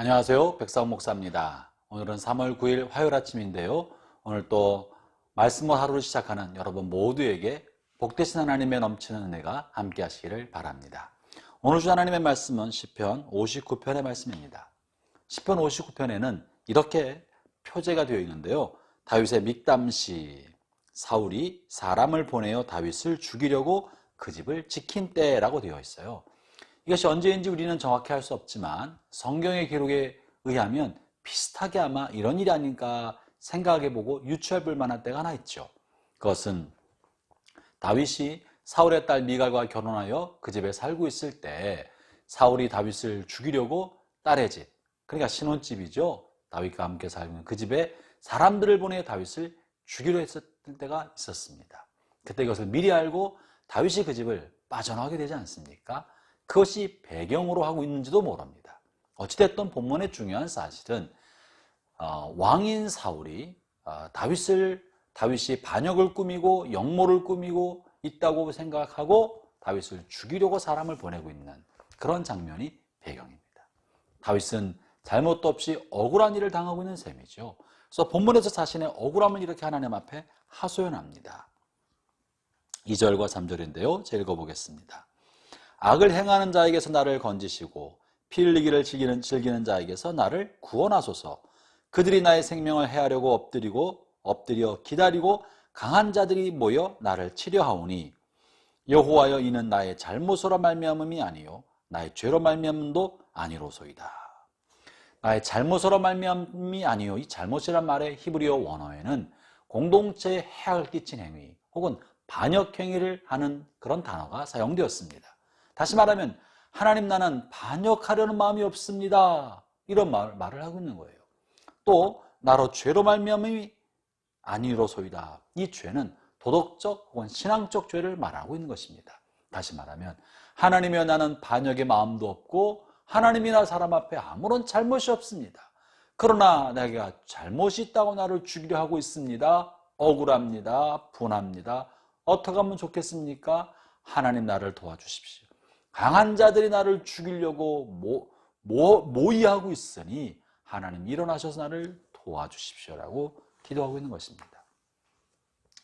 안녕하세요. 백사원 목사입니다. 오늘은 3월 9일 화요일 아침인데요. 오늘 또 말씀을 하루를 시작하는 여러분 모두에게 복되신 하나님의 넘치는 은혜가 함께 하시기를 바랍니다. 오늘 주 하나님의 말씀은 시편 59편의 말씀입니다. 시편 59편에는 이렇게 표제가 되어 있는데요. 다윗의 믹담시, 사울이 사람을 보내어 다윗을 죽이려고 그 집을 지킨 때라고 되어 있어요. 이것이 언제인지 우리는 정확히 알 수 없지만 성경의 기록에 의하면 비슷하게 아마 이런 일이 아닌가 생각해보고 유추해 볼 만한 때가 하나 있죠. 그것은 다윗이 사울의 딸 미갈과 결혼하여 그 집에 살고 있을 때 사울이 다윗을 죽이려고 딸의 집, 그러니까 신혼집이죠. 다윗과 함께 살고 그 집에 사람들을 보내 다윗을 죽이려 했었을 때가 있었습니다. 그때 이것을 미리 알고 다윗이 그 집을 빠져나오게 되지 않습니까? 그것이 배경으로 하고 있는지도 모릅니다. 어찌됐든 본문의 중요한 사실은 왕인 사울이 다윗이 반역을 꾸미고 역모를 꾸미고 있다고 생각하고 다윗을 죽이려고 사람을 보내고 있는 그런 장면이 배경입니다. 다윗은 잘못도 없이 억울한 일을 당하고 있는 셈이죠. 그래서 본문에서 자신의 억울함을 이렇게 하나님 앞에 하소연합니다. 2절과 3절인데요. 제가 읽어보겠습니다. 악을 행하는 자에게서 나를 건지시고 피 흘리기를 즐기는 자에게서 나를 구원하소서. 그들이 나의 생명을 해하려고 엎드려 기다리고 강한 자들이 모여 나를 치려하오니 여호와여 이는 나의 잘못으로 말미암음이 아니요 나의 죄로 말미암음도 아니로소이다. 나의 잘못으로 말미암음이 아니요, 이 잘못이란 말의 히브리어 원어에는 공동체에 해악을 끼친 행위 혹은 반역 행위를 하는 그런 단어가 사용되었습니다. 다시 말하면 하나님, 나는 반역하려는 마음이 없습니다, 이런 말을 하고 있는 거예요. 또 나로 죄로 말미암음이 아니로소이다. 이 죄는 도덕적 혹은 신앙적 죄를 말하고 있는 것입니다. 다시 말하면 하나님이여 나는 반역의 마음도 없고 하나님이나 사람 앞에 아무런 잘못이 없습니다. 그러나 내가 잘못이 있다고 나를 죽이려 하고 있습니다. 억울합니다. 분합니다. 어떻게 하면 좋겠습니까? 하나님, 나를 도와주십시오. 강한 자들이 나를 죽이려고 모의하고 있으니 하나님 일어나셔서 나를 도와주십시오라고 기도하고 있는 것입니다.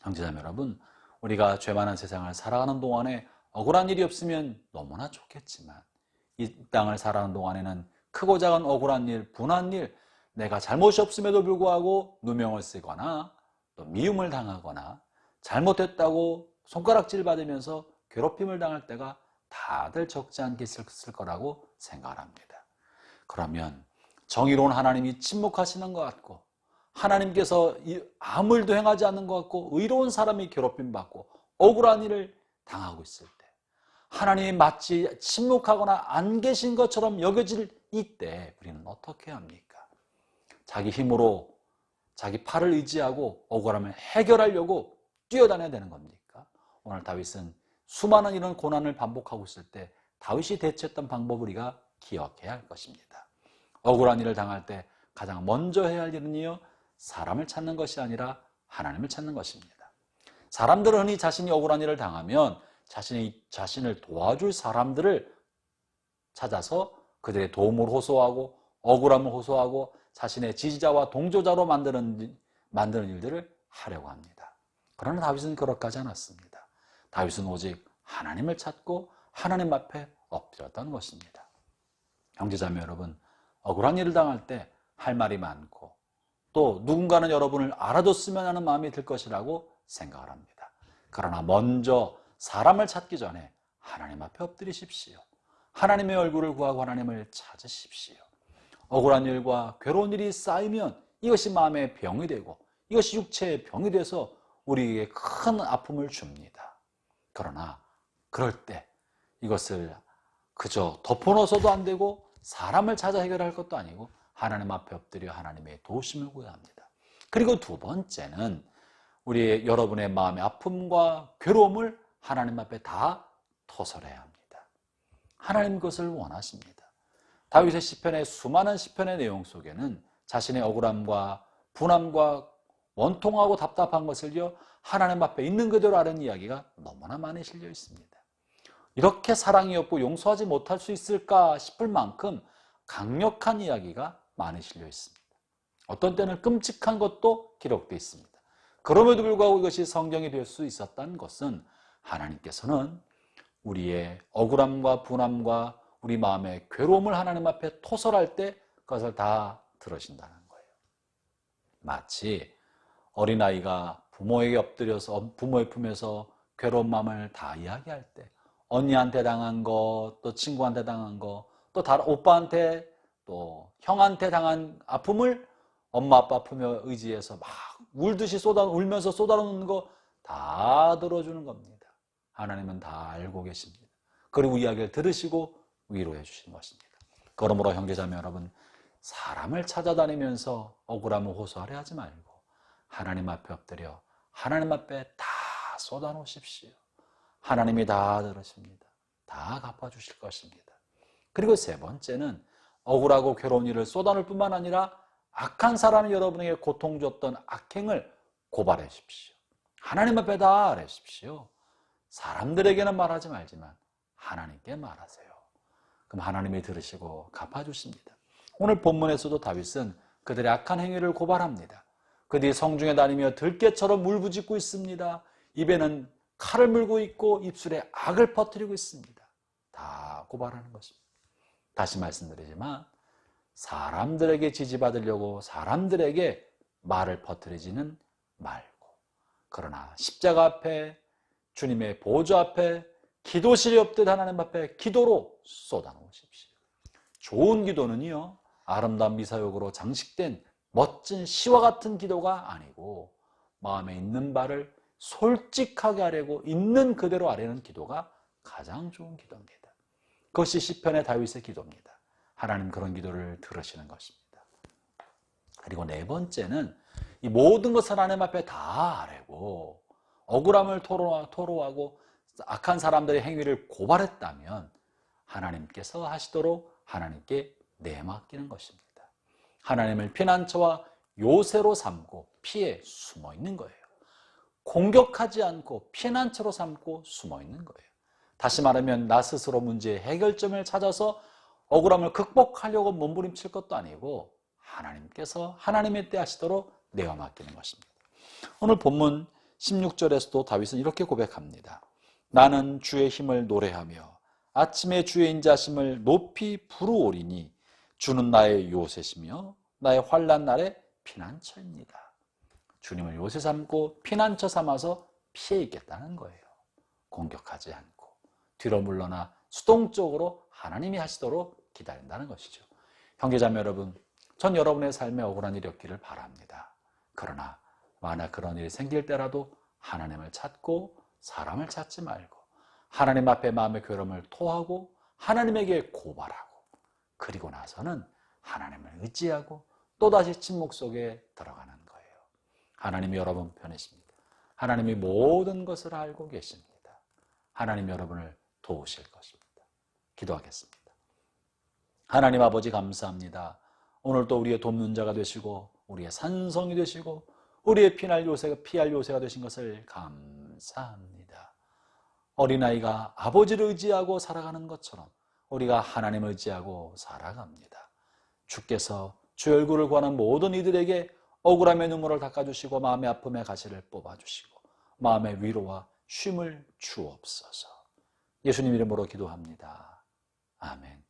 형제자매 여러분, 우리가 죄 많은 세상을 살아가는 동안에 억울한 일이 없으면 너무나 좋겠지만 이 땅을 살아가는 동안에는 크고 작은 억울한 일, 분한 일, 내가 잘못이 없음에도 불구하고 누명을 쓰거나 또 미움을 당하거나 잘못했다고 손가락질 받으면서 괴롭힘을 당할 때가 다들 적지 않게 있을 거라고 생각을 합니다. 그러면 정의로운 하나님이 침묵하시는 것 같고 하나님께서 아무 일도 행하지 않는 것 같고 의로운 사람이 괴롭힘받고 억울한 일을 당하고 있을 때 하나님이 마치 침묵하거나 안 계신 것처럼 여겨질 이때 우리는 어떻게 합니까? 자기 힘으로 자기 팔을 의지하고 억울함을 해결하려고 뛰어다녀야 되는 겁니까? 오늘 다윗은 수많은 이런 고난을 반복하고 있을 때 다윗이 대처했던 방법을 우리가 기억해야 할 것입니다. 억울한 일을 당할 때 가장 먼저 해야 할 일은요, 사람을 찾는 것이 아니라 하나님을 찾는 것입니다. 사람들은 흔히 자신이 억울한 일을 당하면 자신을 도와줄 사람들을 찾아서 그들의 도움을 호소하고 억울함을 호소하고 자신의 지지자와 동조자로 만드는 일들을 하려고 합니다. 그러나 다윗은 그렇게 하지 않았습니다. 다윗은 오직 하나님을 찾고 하나님 앞에 엎드렸던 것입니다. 형제자매 여러분, 억울한 일을 당할 때 할 말이 많고 또 누군가는 여러분을 알아줬으면 하는 마음이 들 것이라고 생각을 합니다. 그러나 먼저 사람을 찾기 전에 하나님 앞에 엎드리십시오. 하나님의 얼굴을 구하고 하나님을 찾으십시오. 억울한 일과 괴로운 일이 쌓이면 이것이 마음의 병이 되고 이것이 육체의 병이 돼서 우리에게 큰 아픔을 줍니다. 그러나 그럴 때 이것을 그저 덮어놓아서도 안 되고 사람을 찾아 해결할 것도 아니고 하나님 앞에 엎드려 하나님의 도우심을 구해야 합니다. 그리고 두 번째는 여러분의 마음의 아픔과 괴로움을 하나님 앞에 다 터설해야 합니다. 하나님 그것을 원하십니다. 다윗의 시편의 수많은 시편의 내용 속에는 자신의 억울함과 분함과 원통하고 답답한 것을요 하나님 앞에 있는 그대로 아는 이야기가 너무나 많이 실려 있습니다. 이렇게 사랑이 없고 용서하지 못할 수 있을까 싶을 만큼 강력한 이야기가 많이 실려 있습니다. 어떤 때는 끔찍한 것도 기록되어 있습니다. 그럼에도 불구하고 이것이 성경이 될 수 있었다는 것은 하나님께서는 우리의 억울함과 분함과 우리 마음의 괴로움을 하나님 앞에 토설할 때 그것을 다 들으신다는 거예요. 마치 어린아이가 부모에게 엎드려서 부모의 품에서 괴로운 마음을 다 이야기할 때 언니한테 당한 거, 또 친구한테 당한 거, 또 다른 오빠한테 또 형한테 당한 아픔을 엄마 아빠 품에 의지해서 막 울듯이 울면서 쏟아놓는 거 다 들어주는 겁니다. 하나님은 다 알고 계십니다. 그리고 이야기를 들으시고 위로해 주시는 것입니다. 그러므로 형제자매 여러분, 사람을 찾아다니면서 억울함을 호소하려 하지 말고 하나님 앞에 엎드려 하나님 앞에 다 쏟아놓으십시오. 하나님이 다 들으십니다. 다 갚아주실 것입니다. 그리고 세 번째는 억울하고 괴로운 일을 쏟아놓을 뿐만 아니라 악한 사람이 여러분에게 고통 줬던 악행을 고발해 주십시오. 하나님 앞에 다 아뢰십시오. 사람들에게는 말하지 말지만 하나님께 말하세요. 그럼 하나님이 들으시고 갚아주십니다. 오늘 본문에서도 다윗은 그들의 악한 행위를 고발합니다. 그들이 성중에 다니며 들깨처럼 울부짖고 있습니다. 입에는 칼을 물고 있고 입술에 악을 퍼뜨리고 있습니다. 다 고발하는 것입니다. 다시 말씀드리지만 사람들에게 지지받으려고 사람들에게 말을 퍼뜨리지는 말고, 그러나 십자가 앞에 주님의 보좌 앞에 기도실이 없듯 하나님 앞에 기도로 쏟아놓으십시오. 좋은 기도는요, 아름다운 미사역으로 장식된 멋진 시와 같은 기도가 아니고 마음에 있는 바를 솔직하게 아뢰고 있는 그대로 아뢰는 기도가 가장 좋은 기도입니다. 그것이 시편의 다윗의 기도입니다. 하나님 그런 기도를 들으시는 것입니다. 그리고 네 번째는 이 모든 것을 하나님 앞에 다 아뢰고 억울함을 토로하고 악한 사람들의 행위를 고발했다면 하나님께서 하시도록 하나님께 내맡기는 것입니다. 하나님을 피난처와 요새로 삼고 피해 숨어 있는 거예요. 공격하지 않고 피난처로 삼고 숨어 있는 거예요. 다시 말하면 나 스스로 문제의 해결점을 찾아서 억울함을 극복하려고 몸부림칠 것도 아니고 하나님께서 하나님의 때 하시도록 내어 맡기는 것입니다. 오늘 본문 16절에서도 다윗은 이렇게 고백합니다. 나는 주의 힘을 노래하며 아침에 주의 인자심을 높이 부르오리니 주는 나의 요새시며 나의 환난 날의 피난처입니다. 주님을 요새 삼고 피난처 삼아서 피해 있겠다는 거예요. 공격하지 않고 뒤로 물러나 수동적으로 하나님이 하시도록 기다린다는 것이죠. 형제자매 여러분, 전 여러분의 삶에 억울한 일이 없기를 바랍니다. 그러나 만약 그런 일이 생길 때라도 하나님을 찾고 사람을 찾지 말고 하나님 앞에 마음의 괴로움을 토하고 하나님에게 고발하고 그리고 나서는 하나님을 의지하고 또다시 침묵 속에 들어가는 거예요. 하나님이 여러분 편이십니다. 하나님이 모든 것을 알고 계십니다. 하나님 여러분을 도우실 것입니다. 기도하겠습니다. 하나님 아버지 감사합니다. 오늘도 우리의 돕는 자가 되시고 우리의 산성이 되시고 우리의 피할 요새가 되신 것을 감사합니다. 어린아이가 아버지를 의지하고 살아가는 것처럼 우리가 하나님을 의지하고 살아갑니다. 주께서 주 얼굴을 구하는 모든 이들에게 억울함의 눈물을 닦아주시고 마음의 아픔의 가시를 뽑아주시고 마음의 위로와 쉼을 주옵소서. 예수님 이름으로 기도합니다. 아멘.